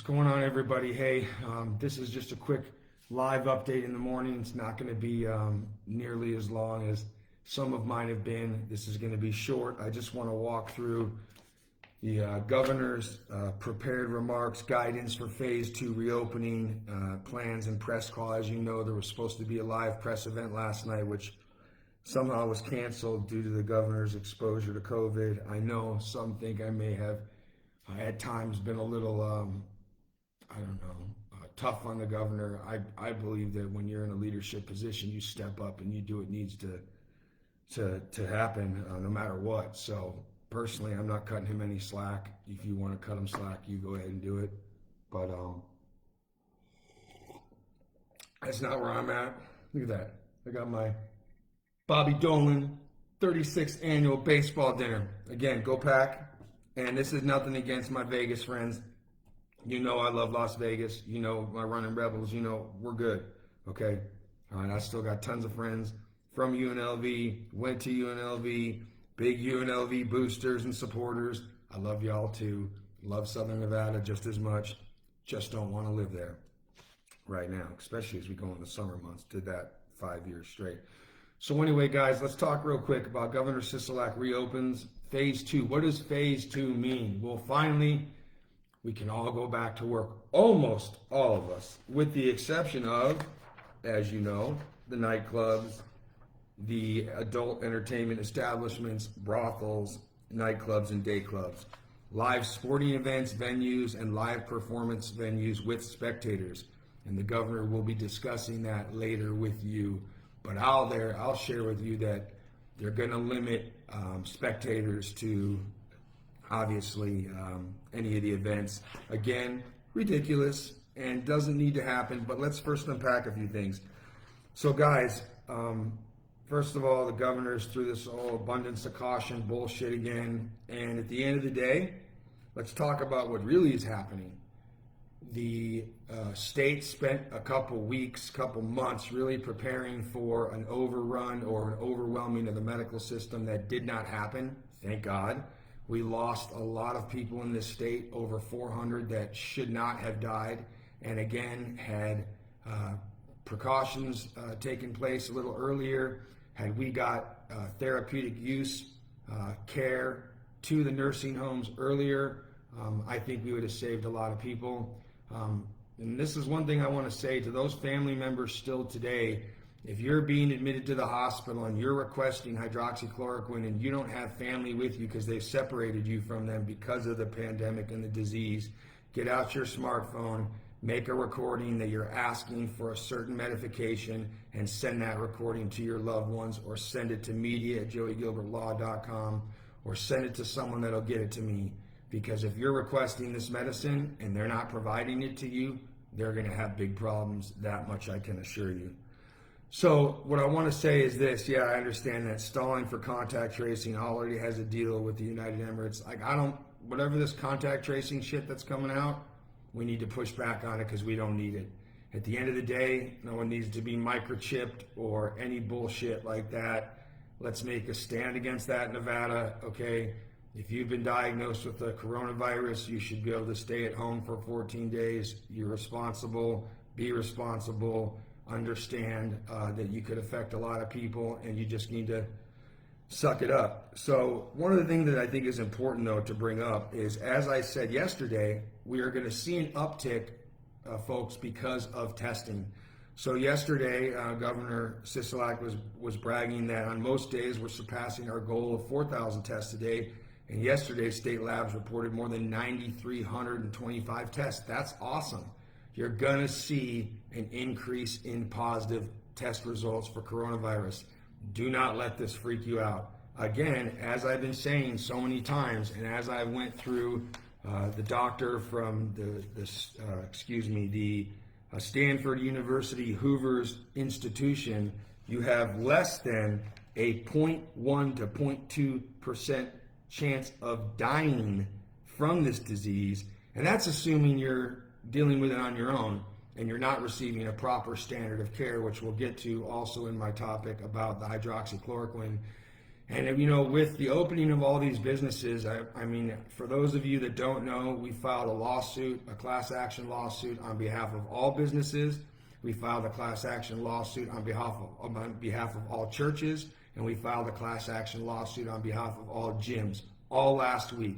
going on, everybody? Hey, this is just a quick live update in the morning. It's not going to be nearly as long as some of mine have been. This is going to be short. I just want to walk through the governor's prepared remarks, guidance for phase 2 reopening, plans and press call. As you know, there was supposed to be a live press event last night, which somehow was canceled due to the governor's exposure to COVID. I know some think I may have at times been a little, tough on the governor. I believe that when you're in a leadership position, you step up and you do what needs to happen, no matter what. So personally, I'm not cutting him any slack. If you want to cut him slack, you go ahead and do it. But that's not where I'm at. Look at that. I got my Bobby Dolan 36th annual baseball dinner. Again, go Pack. And this is nothing against my Vegas friends. You know I love Las Vegas. You know my running Rebels. You know we're good. Okay? All right, I still got tons of friends from UNLV, went to UNLV, big UNLV boosters and supporters. I love y'all too. Love Southern Nevada just as much. Just don't want to live there right now, especially as we go in the summer months. Did that 5 years straight. So anyway, guys, let's talk real quick about Governor Sisolak reopens phase 2. What does phase 2 mean? Well, finally, we can all go back to work. Almost all of us, with the exception of, as you know, the nightclubs, the adult entertainment establishments, brothels, nightclubs, and day clubs. Live sporting events, venues, and live performance venues with spectators. And the governor will be discussing that later with you. But I'll share with you that they're going to limit spectators to, obviously, any of the events. Again, ridiculous and doesn't need to happen, but let's first unpack a few things. So, guys, first of all, the governor's through this whole abundance of caution bullshit again. And at the end of the day, let's talk about what really is happening. The state spent a couple weeks, couple months really preparing for an overrun or an overwhelming of the medical system that did not happen. Thank God. We lost a lot of people in this state, over 400 that should not have died, and again, had precautions taken place a little earlier. Had we got therapeutic use care to the nursing homes earlier, I think we would have saved a lot of people. And this is one thing I want to say to those family members still today. If you're being admitted to the hospital and you're requesting hydroxychloroquine and you don't have family with you because they've separated you from them because of the pandemic and the disease, get out your smartphone, make a recording that you're asking for a certain medication, and send that recording to your loved ones, or send it to media@joeygilbertlaw.com, or send it to someone that'll get it to me. Because if you're requesting this medicine and they're not providing it to you, they're going to have big problems. That much I can assure you. So what I want to say is this. Yeah, I understand that stalling for contact tracing already has a deal with the United Emirates. Like, whatever this contact tracing shit that's coming out, we need to push back on it because we don't need it. At the end of the day, no one needs to be microchipped or any bullshit like that. Let's make a stand against that in Nevada, okay? If you've been diagnosed with the coronavirus, you should be able to stay at home for 14 days. You're responsible. Be responsible. Understand that you could affect a lot of people, and you just need to suck it up. So one of the things that I think is important, though, to bring up is, as I said yesterday, we are going to see an uptick, folks, because of testing. So yesterday, Governor Sisolak was bragging that on most days we're surpassing our goal of 4,000 tests a day. And yesterday, state labs reported more than 9,325 tests. That's awesome. You're going to see an increase in positive test results for coronavirus. Do not let this freak you out. Again, as I've been saying so many times, and as I went through the doctor from the Stanford University Hoover's institution, you have less than a 0.1 to 0.2% chance of dying from this disease, and that's assuming you're dealing with it on your own and you're not receiving a proper standard of care, which we'll get to also in my topic about the hydroxychloroquine. And with the opening of all these businesses, I mean, for those of you that don't know, we filed a lawsuit, a class action lawsuit on behalf of all businesses. We filed a class action lawsuit on behalf of all churches, and we filed a class action lawsuit on behalf of all gyms, all last week.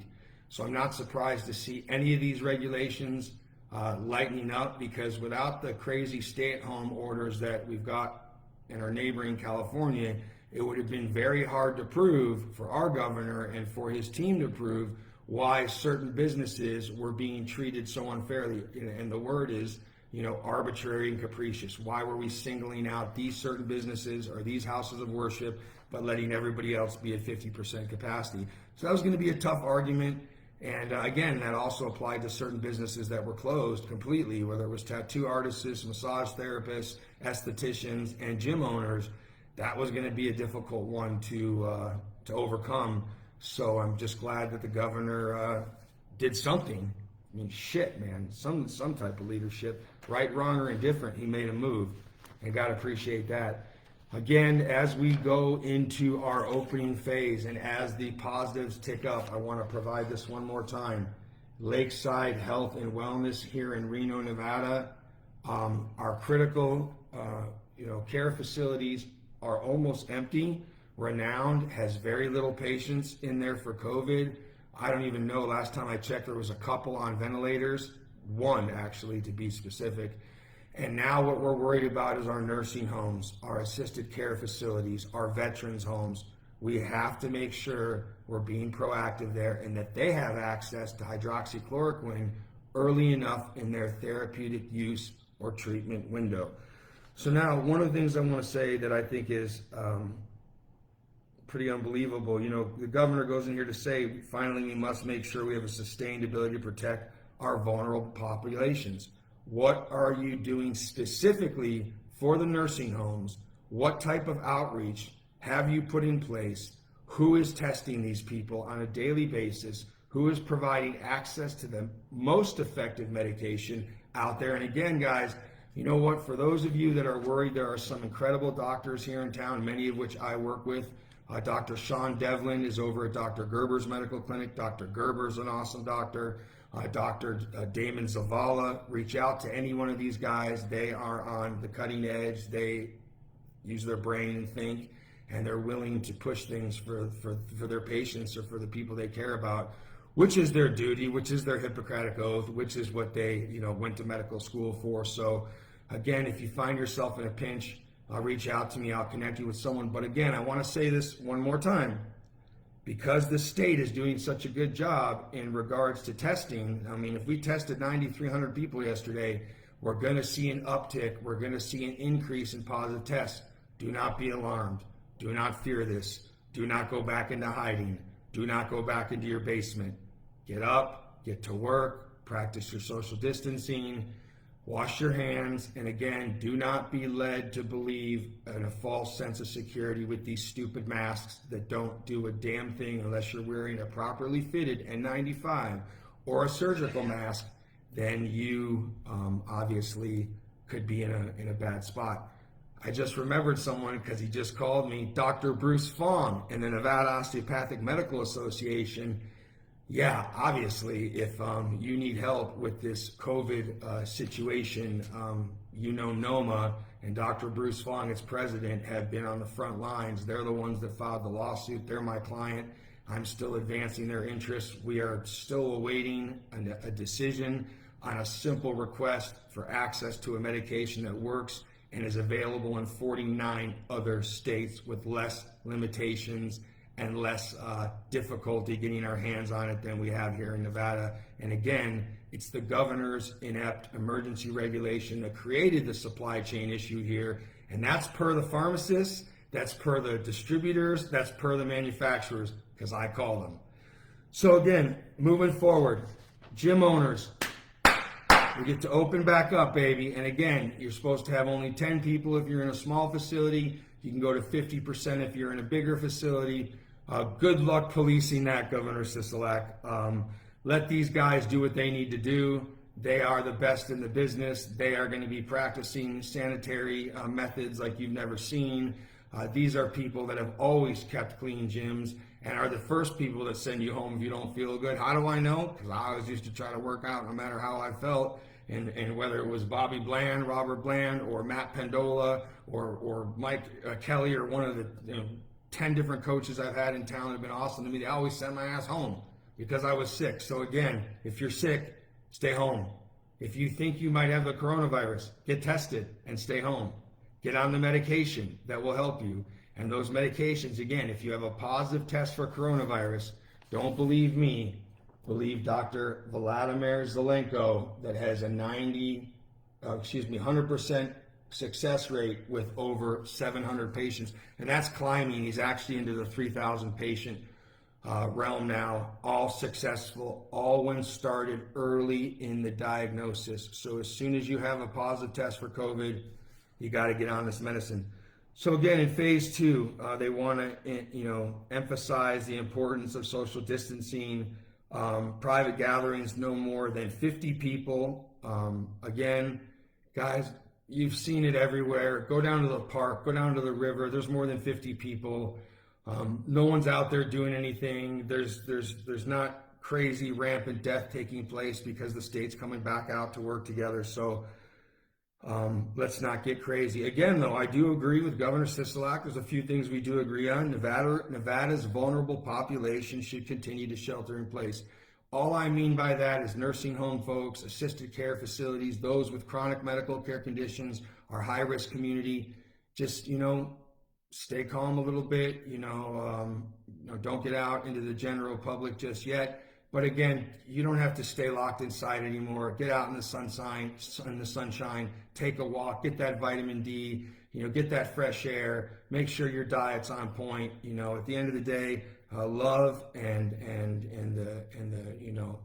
So I'm not surprised to see any of these regulations lightening up, because without the crazy stay-at-home orders that we've got in our neighboring California, it would have been very hard to prove for our governor and for his team to prove why certain businesses were being treated so unfairly. And the word is, arbitrary and capricious. Why were we singling out these certain businesses or these houses of worship, but letting everybody else be at 50% capacity? So that was going to be a tough argument. And again, that also applied to certain businesses that were closed completely, whether it was tattoo artists, massage therapists, estheticians, and gym owners. That was going to be a difficult one to overcome. So I'm just glad that the governor did something. I mean, shit, man, some type of leadership, right, wrong, or indifferent. He made a move, and got to appreciate that. Again, as we go into our opening phase and as the positives tick up, I want to provide this one more time. Lakeside Health and Wellness here in Reno, Nevada, our critical care facilities are almost empty. Renowned has very little patients in there for COVID. I don't even know, last time I checked, there was a couple on ventilators, one actually to be specific. And now what we're worried about is our nursing homes, our assisted care facilities, our veterans homes. We have to make sure we're being proactive there and that they have access to hydroxychloroquine early enough in their therapeutic use or treatment window. So now, one of the things I want to say that I think is pretty unbelievable, the governor goes in here to say, finally, we must make sure we have a sustained ability to protect our vulnerable populations. What are you doing specifically for the nursing homes? What type of outreach have you put in place? Who is testing these people on a daily basis? Who is providing access to the most effective medication out there? And again, guys, you know what? For those of you that are worried, there are some incredible doctors here in town, many of which I work with. Dr. Sean Devlin is over at Dr. Gerber's Medical Clinic. Dr. Gerber's an awesome doctor. Dr. Damon Zavala. Reach out to any one of these guys. They are on the cutting edge. They use their brain and think, and they're willing to push things for their patients or for the people they care about, which is their duty, which is their Hippocratic oath, which is what they went to medical school for. So again, if you find yourself in a pinch, reach out to me. I'll connect you with someone. But again, I want to say this one more time. Because the state is doing such a good job in regards to testing, I mean, if we tested 9,300 people yesterday, we're going to see an uptick. We're going to see an increase in positive tests. Do not be alarmed. Do not fear this. Do not go back into hiding. Do not go back into your basement. Get up, get to work, practice your social distancing, wash your hands, and again, do not be led to believe in a false sense of security with these stupid masks that don't do a damn thing unless you're wearing a properly fitted N95 or a surgical mask. Then you obviously could be in a bad spot. I just remembered someone because he just called me, Dr. Bruce Fong in the Nevada Osteopathic Medical Association. Yeah, obviously, if you need help with this COVID situation, NOMA and Dr. Bruce Fong, its president, have been on the front lines. They're the ones that filed the lawsuit. They're my client. I'm still advancing their interests. We are still awaiting a decision on a simple request for access to a medication that works and is available in 49 other states with less limitations and less difficulty getting our hands on it than we have here in Nevada. And again, it's the governor's inept emergency regulation that created the supply chain issue here. And that's per the pharmacists, that's per the distributors, that's per the manufacturers, because I call them. So again, moving forward, gym owners, we get to open back up, baby. And again, you're supposed to have only 10 people if you're in a small facility. You can go to 50% if you're in a bigger facility. Good luck policing that, Governor Sisolak. Let these guys do what they need to do. They are the best in the business. They are going to be practicing sanitary methods like you've never seen. These are people that have always kept clean gyms and are the first people that send you home if you don't feel good. How do I know? Because I always used to try to work out no matter how I felt. And whether it was Bobby Bland, Robert Bland, or Matt Pendola, or Mike Kelly, or one of the 10 different coaches I've had in town that have been awesome to me, they always send my ass home because I was sick. So again, if you're sick, stay home. If you think you might have the coronavirus, get tested and stay home. Get on the medication that will help you. And those medications, again, if you have a positive test for coronavirus, don't believe me, believe Dr. Vladimir Zelenko that has a 100% success rate with over 700 patients. And that's climbing. He's actually into the 3,000 patient realm now, all successful, all when started early in the diagnosis. So as soon as you have a positive test for COVID, you got to get on this medicine. So again, in phase 2, they want to emphasize the importance of social distancing, private gatherings no more than 50 people. Again, guys, you've seen it everywhere. Go down to the park, go down to the river. There's more than 50 people. No one's out there doing anything. There's not crazy rampant death taking place because the state's coming back out to work together. So let's not get crazy. Again, though, I do agree with Governor Sisolak. There's a few things we do agree on. Nevada's vulnerable population should continue to shelter in place. All I mean by that is nursing home folks, assisted care facilities, those with chronic medical care conditions, our high-risk community. Just, stay calm a little bit, don't get out into the general public just yet. But again, you don't have to stay locked inside anymore. Get out in the sunshine, take a walk, get that vitamin D, get that fresh air, make sure your diet's on point. At the end of the day, love and the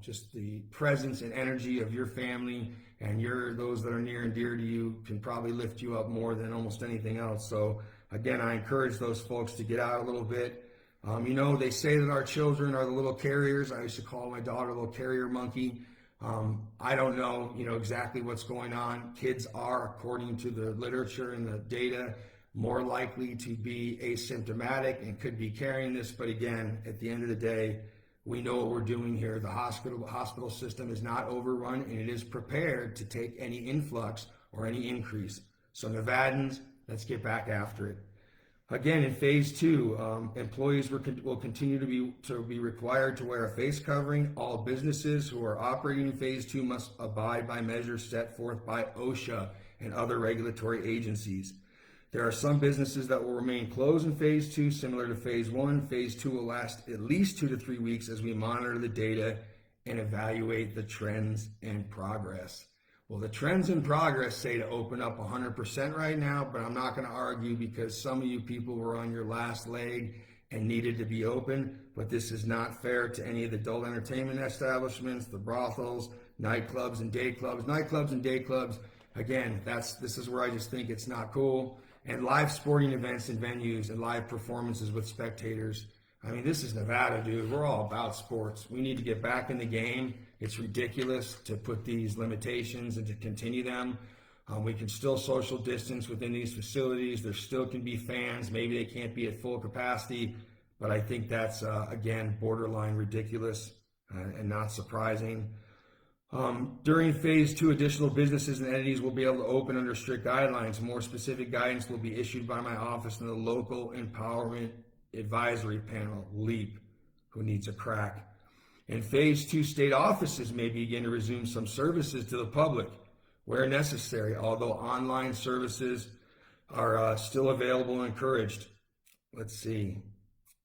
just the presence and energy of your family and those that are near and dear to you can probably lift you up more than almost anything else. So again, I encourage those folks to get out a little bit. They say that our children are the little carriers. I used to call my daughter a little carrier monkey. I don't know, exactly what's going on. Kids are, according to the literature and the data, more likely to be asymptomatic and could be carrying this. But again, at the end of the day, we know what we're doing here. The hospital system is not overrun, and it is prepared to take any influx or any increase. So Nevadans, let's get back after it. Again, in phase 2, employees will continue to be required to wear a face covering. All businesses who are operating in phase 2 must abide by measures set forth by OSHA and other regulatory agencies. There are some businesses that will remain closed in phase 2, similar to phase 1. Phase 2 will last at least 2 to 3 weeks as we monitor the data and evaluate the trends and progress. Well, the trends in progress say to open up 100% right now, but I'm not going to argue because some of you people were on your last leg and needed to be open, but this is not fair to any of the adult entertainment establishments, the brothels, nightclubs and day clubs. Nightclubs and day clubs, again, this is where I just think it's not cool. And live sporting events and venues and live performances with spectators. I mean, this is Nevada, dude. We're all about sports. We need to get back in the game. It's ridiculous to put these limitations and to continue them. We can still social distance within these facilities. There still can be fans. Maybe they can't be at full capacity, but I think that's, again, borderline ridiculous and not surprising. During phase 2, additional businesses and entities will be able to open under strict guidelines. More specific guidance will be issued by my office and the Local Empowerment Advisory Panel, LEAP, who needs a crack. In phase 2, state offices may begin to resume some services to the public where necessary, although online services are still available and encouraged. Let's see.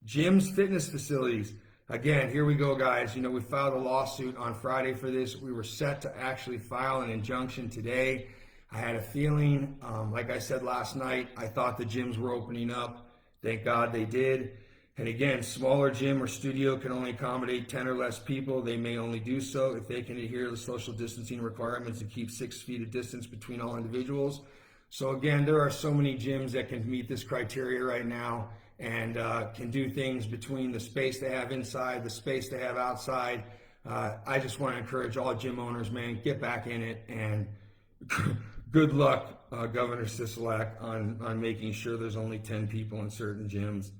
Gyms, fitness facilities. Again, here we go, guys. We filed a lawsuit on Friday for this. We were set to actually file an injunction today. I had a feeling, like I said last night, I thought the gyms were opening up. Thank God they did. And again, smaller gym or studio can only accommodate 10 or less people. They may only do so if they can adhere to the social distancing requirements and keep 6 feet of distance between all individuals. So again, there are so many gyms that can meet this criteria right now and can do things between the space they have inside, the space they have outside. I just want to encourage all gym owners, man, get back in it and good luck, Governor Sisolak, on making sure there's only 10 people in certain gyms.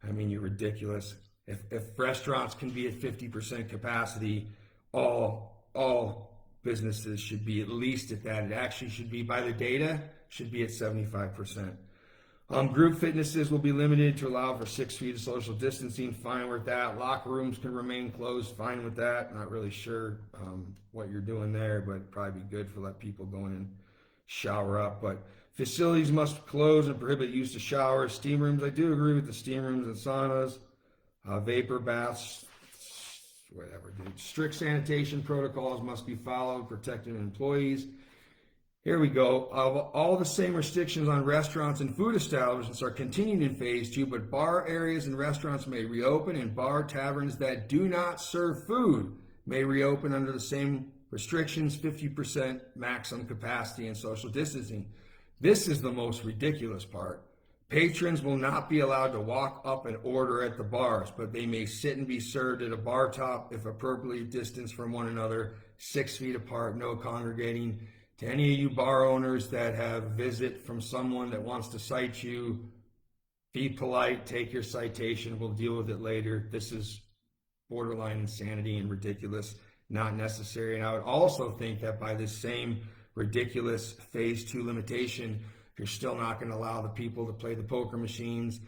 I mean, you're ridiculous. If restaurants can be at 50% capacity, all businesses should be at least at that. It actually should be, by the data, should be at 75%. Group fitnesses will be limited to allow for 6 feet of social distancing. Fine with that. Locker rooms can remain closed. Fine with that. Not really sure what you're doing there, but it'd probably be good for let people go in and shower up. But facilities must close and prohibit use of showers. Steam rooms, I do agree with the steam rooms and saunas. Vapor baths, whatever, dude. Strict sanitation protocols must be followed, protecting employees. Here we go. All the same restrictions on restaurants and food establishments are continuing in phase 2, but bar areas and restaurants may reopen, and bar taverns that do not serve food may reopen under the same restrictions, 50% maximum capacity and social distancing. This is the most ridiculous part. Patrons will not be allowed to walk up and order at the bars, but they may sit and be served at a bar top if appropriately distanced from one another, 6 feet apart, no congregating. To any of you bar owners that have visit from someone that wants to cite you, be polite, take your citation, we'll deal with it later. This is borderline insanity and ridiculous, not necessary. And I would also think that by this same ridiculous phase 2 limitation, you're still not going to allow the people to play the poker machines.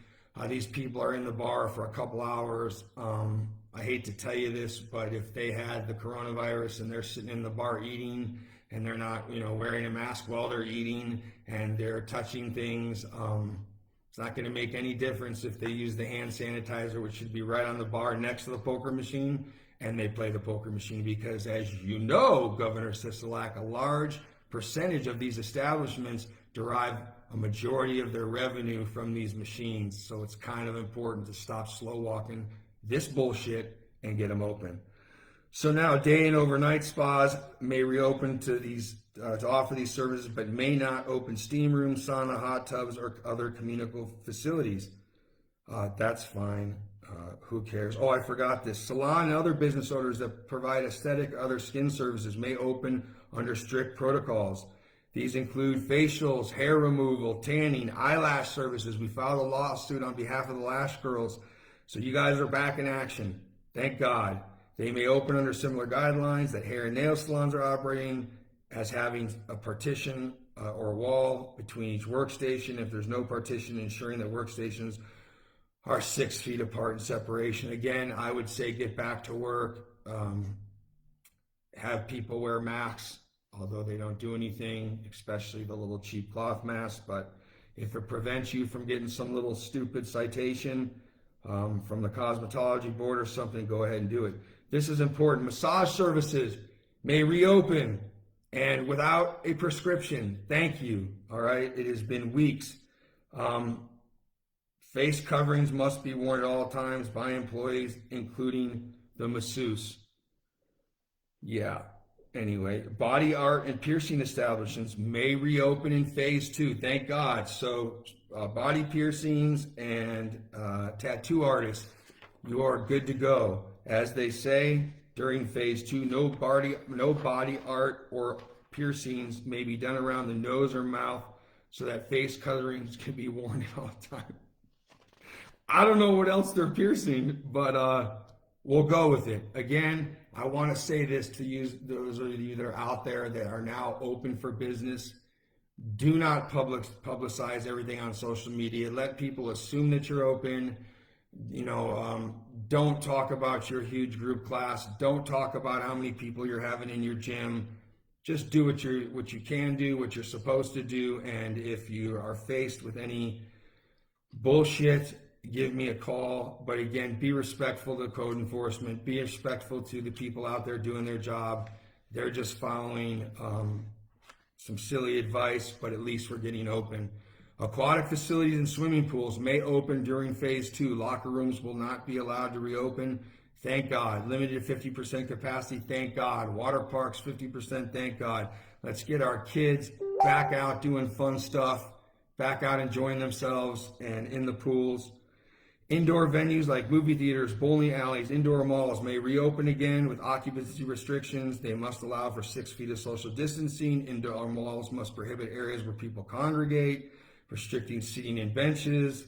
These people are in the bar for a couple hours. I hate to tell you this, but if they had the coronavirus and they're sitting in the bar eating, and they're not, wearing a mask while they're eating, and they're touching things, it's not going to make any difference if they use the hand sanitizer, which should be right on the bar next to the poker machine, and they play the poker machine. Because as you know, Governor Sisolak, a large percentage of these establishments derive a majority of their revenue from these machines. So it's kind of important to stop slow walking this bullshit and get them open. So now, day and overnight spas may reopen to offer these services, but may not open steam rooms, sauna, hot tubs, or other communal facilities. That's fine. Who cares? Oh, I forgot this. Salon and other business owners that provide aesthetic or other skin services may open under strict protocols. These include facials, hair removal, tanning, eyelash services. We filed a lawsuit on behalf of the Lash Girls, so you guys are back in action. Thank God. They may open under similar guidelines that hair and nail salons are operating as having a partition or wall between each workstation. If there's no partition, ensuring that workstations are 6 feet apart in separation. Again, I would say get back to work. Have people wear masks, although they don't do anything, especially the little cheap cloth masks. But if it prevents you from getting some little stupid citation from the cosmetology board or something, go ahead and do it. This is important. Massage services may reopen and without a prescription. Thank you. All right. It has been weeks. Face coverings must be worn at all times by employees, including the masseuse. Yeah. Anyway, body art and piercing establishments may reopen in phase 2. Thank God. So body piercings and tattoo artists, you are good to go. As they say, during phase 2, no body art or piercings may be done around the nose or mouth, so that face coverings can be worn at all times. I don't know what else they're piercing, but we'll go with it. Again, I want to say this to those of you that are out there that are now open for business. Do not publicize everything on social media. Let people assume that you're open. Don't talk about your huge group class. Don't talk about how many people you're having in your gym. Just do what you can do, what you're supposed to do. And if you are faced with any bullshit, give me a call. But again, be respectful to code enforcement. Be respectful to the people out there doing their job. They're just following some silly advice, but at least we're getting open. Aquatic facilities and swimming pools may open during phase 2. Locker rooms will not be allowed to reopen. Thank God. Limited to 50% capacity. Thank God. Water parks, 50%. Thank God. Let's get our kids back out doing fun stuff, back out enjoying themselves and in the pools. Indoor venues like movie theaters, bowling alleys, indoor malls may reopen again with occupancy restrictions. They must allow for 6 feet of social distancing. Indoor malls must prohibit areas where people congregate, restricting seating and benches,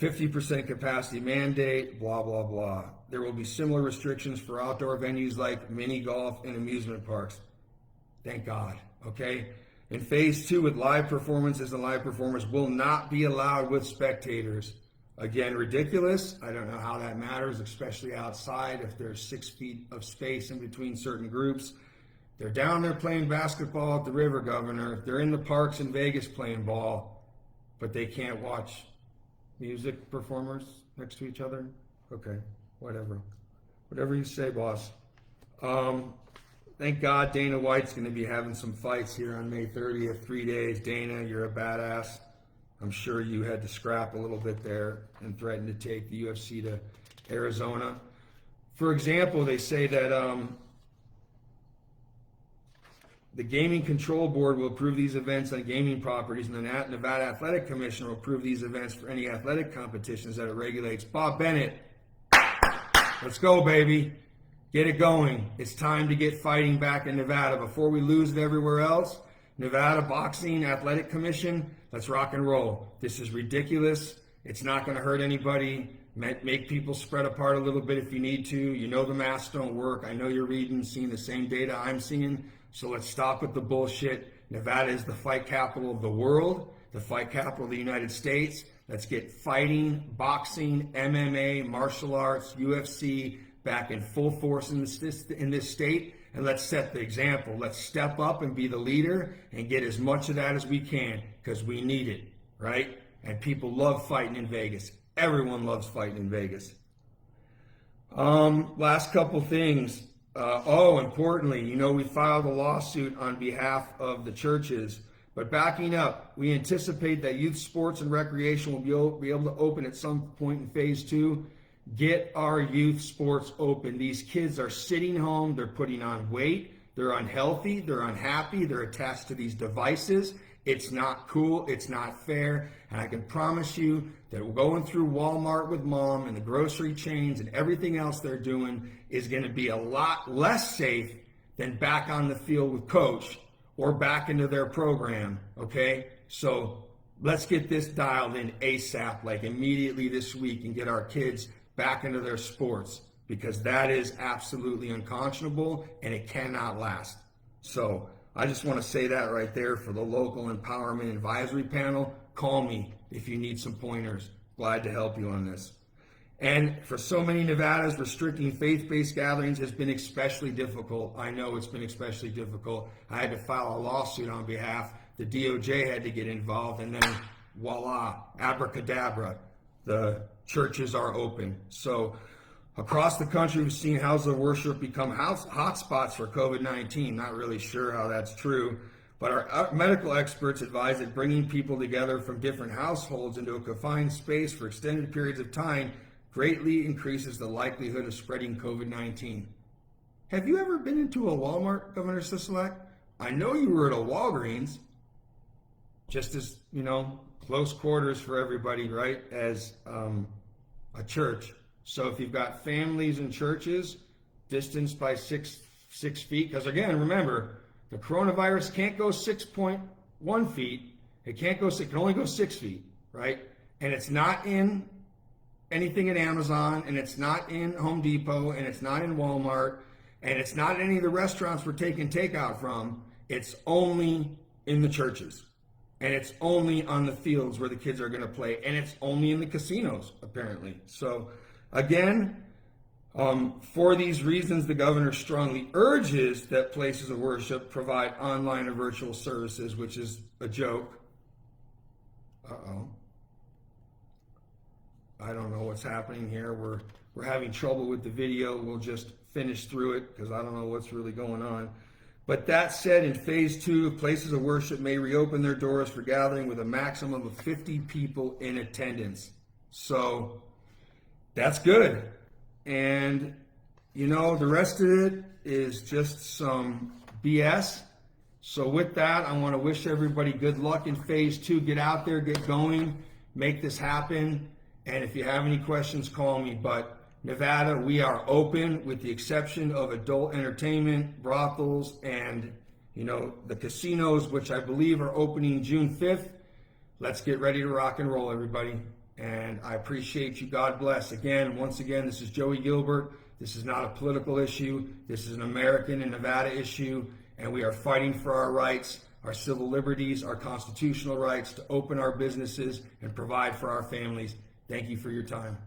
50% capacity mandate, blah, blah, blah. There will be similar restrictions for outdoor venues like mini golf and amusement parks. Thank God, okay? In phase 2, with live performances, and live performers will not be allowed with spectators. Again, ridiculous. I don't know how that matters, especially outside if there's 6 feet of space in between certain groups. They're down there playing basketball at the River, Governor. They're in the parks in Vegas playing ball, but they can't watch music performers next to each other. Okay, whatever. Whatever you say, boss. Thank God Dana White's going to be having some fights here on May 30th. 3 days. Dana, you're a badass. I'm sure you had to scrap a little bit there and threatened to take the UFC to Arizona. For example, they say that the Gaming Control Board will approve these events on gaming properties, and the Nevada Athletic Commission will approve these events for any athletic competitions that it regulates. Bob Bennett, let's go, baby. Get it going. It's time to get fighting back in Nevada before we lose it everywhere else. Nevada Boxing Athletic Commission, let's rock and roll. This is ridiculous. It's not going to hurt anybody. Make people spread apart a little bit if you need to. You know the masks don't work. I know you're seeing the same data I'm seeing. So let's stop with the bullshit. Nevada is the fight capital of the world, the fight capital of the United States. Let's get fighting, boxing, MMA, martial arts, UFC back in full force in this state. And let's set the example. Let's step up and be the leader and get as much of that as we can, because we need it, right? And people love fighting in Vegas. Everyone loves fighting in Vegas. Last couple things. Importantly, we filed a lawsuit on behalf of the churches. But backing up, we anticipate that youth sports and recreation will be able to open at some point in phase 2. Get our youth sports open. These kids are sitting home. They're putting on weight. They're unhealthy. They're unhappy. They're attached to these devices. It's not cool. It's not fair. And I can promise you that going through Walmart with mom and the grocery chains and everything else they're doing is going to be a lot less safe than back on the field with coach or back into their program. Okay? So let's get this dialed in ASAP, like immediately this week, and get our kids back into their sports, because that is absolutely unconscionable and it cannot last. So I just want to say that right there for the local empowerment advisory panel. Call me if you need some pointers. Glad to help you on this. And for so many Nevadas, restricting faith-based gatherings has been especially difficult. I know it's been especially difficult. I had to file a lawsuit on behalf. The DOJ had to get involved, and then voila, abracadabra, the churches are open. So across the country, we've seen houses of worship become hotspots for COVID-19. Not really sure how that's true, but our medical experts advise that bringing people together from different households into a confined space for extended periods of time greatly increases the likelihood of spreading COVID-19. Have you ever been into a Walmart, Governor Sisolak? I know you were at a Walgreens, just as, close quarters for everybody, right, as a church. So if you've got families and churches distanced by six feet, because again, remember, the coronavirus can't go 6.1 feet. It can only go 6 feet, right? And it's not in anything at Amazon, and it's not in Home Depot, and it's not in Walmart, and it's not in any of the restaurants we're taking takeout from. It's only in the churches. And it's only on the fields where the kids are going to play. And it's only in the casinos, apparently. So, again, for these reasons, the governor strongly urges that places of worship provide online or virtual services, which is a joke. I don't know what's happening here. We're having trouble with the video. We'll just finish through it because I don't know what's really going on. But that said, in phase 2, places of worship may reopen their doors for gathering with a maximum of 50 people in attendance. So that's good. And, the rest of it is just some BS. So with that, I want to wish everybody good luck in phase 2. Get out there, get going, make this happen. And if you have any questions, call me. But Nevada, we are open with the exception of adult entertainment, brothels, and the casinos, which I believe are opening June 5th. Let's get ready to rock and roll, everybody. And I appreciate you. God bless. Once again, this is Joey Gilbert. This is not a political issue. This is an American and Nevada issue. And we are fighting for our rights, our civil liberties, our constitutional rights to open our businesses and provide for our families. Thank you for your time.